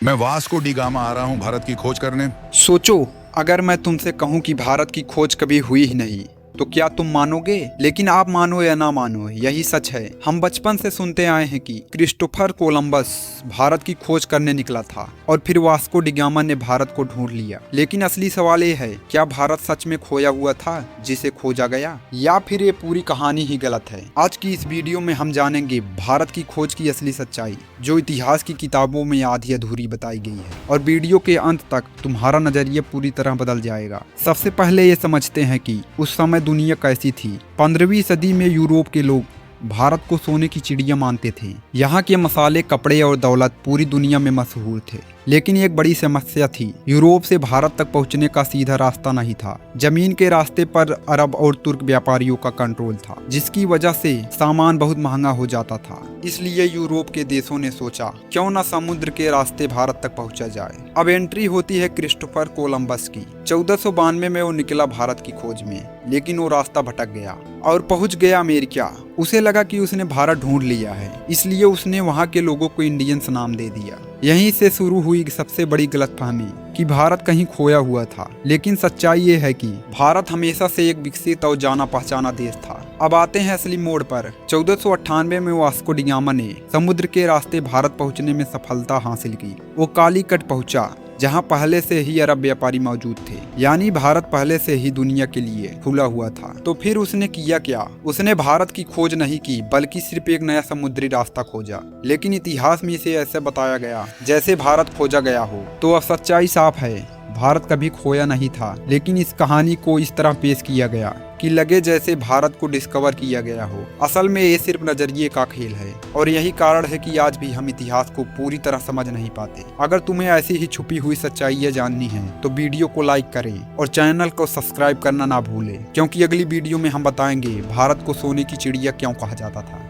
मैं Vasco D gamma आ रहा हूँ भारत की खोज करने। सोचो, अगर मैं तुमसे कहूं कि भारत की खोज कभी हुई ही नहीं तो क्या तुम मानोगे? लेकिन आप मानो या ना मानो, यही सच है। हम बचपन से सुनते आए हैं कि क्रिस्टोफर कोलंबस भारत की खोज करने निकला था और फिर वास्को डी गामा ने भारत को ढूंढ लिया। लेकिन असली सवाल ये है, क्या भारत सच में खोया हुआ था जिसे खोजा गया, या फिर ये पूरी कहानी ही गलत है? आज की इस वीडियो में हम जानेंगे भारत की खोज की असली सच्चाई, जो इतिहास की किताबों में आधी अधूरी बताई गई है, और वीडियो के अंत तक तुम्हारा नजरिया पूरी तरह बदल जाएगा। सबसे पहले ये समझते हैं कि उस समय दुनिया कैसी थी। 15वीं सदी में यूरोप के लोग भारत को सोने की चिड़िया मानते थे। यहाँ के मसाले, कपड़े और दौलत पूरी दुनिया में मशहूर थे। लेकिन एक बड़ी समस्या थी, यूरोप से भारत तक पहुंचने का सीधा रास्ता नहीं था। जमीन के रास्ते पर अरब और तुर्क व्यापारियों का कंट्रोल था, जिसकी वजह से सामान बहुत महंगा हो जाता था। इसलिए यूरोप के देशों ने सोचा, क्यों न समुद्र के रास्ते भारत तक पहुंचा जाए। अब एंट्री होती है क्रिस्टोफर कोलंबस की। 1492 में वो निकला भारत की खोज में, लेकिन वो रास्ता भटक गया और पहुंच गया अमेरिका। उसे लगा कि उसने भारत ढूंढ लिया है, इसलिए उसने वहां के लोगों को इंडियंस नाम दे दिया। यहीं से शुरू हुई सबसे बड़ी गलतफहमी कि भारत कहीं खोया हुआ था। लेकिन सच्चाई ये है कि भारत हमेशा से एक विकसित और जाना पहचाना देश था। अब आते हैं असली मोड़ पर। 1498 में वास्को डी गामा ने समुद्र के रास्ते भारत पहुंचने में सफलता हासिल की। वो कालीकट पहुंचा, जहां पहले से ही अरब व्यापारी मौजूद थे, यानी भारत पहले से ही दुनिया के लिए खुला हुआ था। तो फिर उसने किया क्या? उसने भारत की खोज नहीं की, बल्कि सिर्फ एक नया समुद्री रास्ता खोजा। लेकिन इतिहास में इसे ऐसे बताया गया जैसे भारत खोजा गया हो। तो अब सच्चाई साफ है, भारत कभी खोया नहीं था। लेकिन इस कहानी को इस तरह पेश किया गया कि लगे जैसे भारत को डिस्कवर किया गया हो। असल में ये सिर्फ नजरिए का खेल है, और यही कारण है कि आज भी हम इतिहास को पूरी तरह समझ नहीं पाते। अगर तुम्हें ऐसी ही छुपी हुई सच्चाइयाँ जाननी है तो वीडियो को लाइक करें और चैनल को सब्सक्राइब करना ना भूलें, क्योंकि अगली वीडियो में हम बताएंगे भारत को सोने की चिड़िया क्यों कहा जाता था।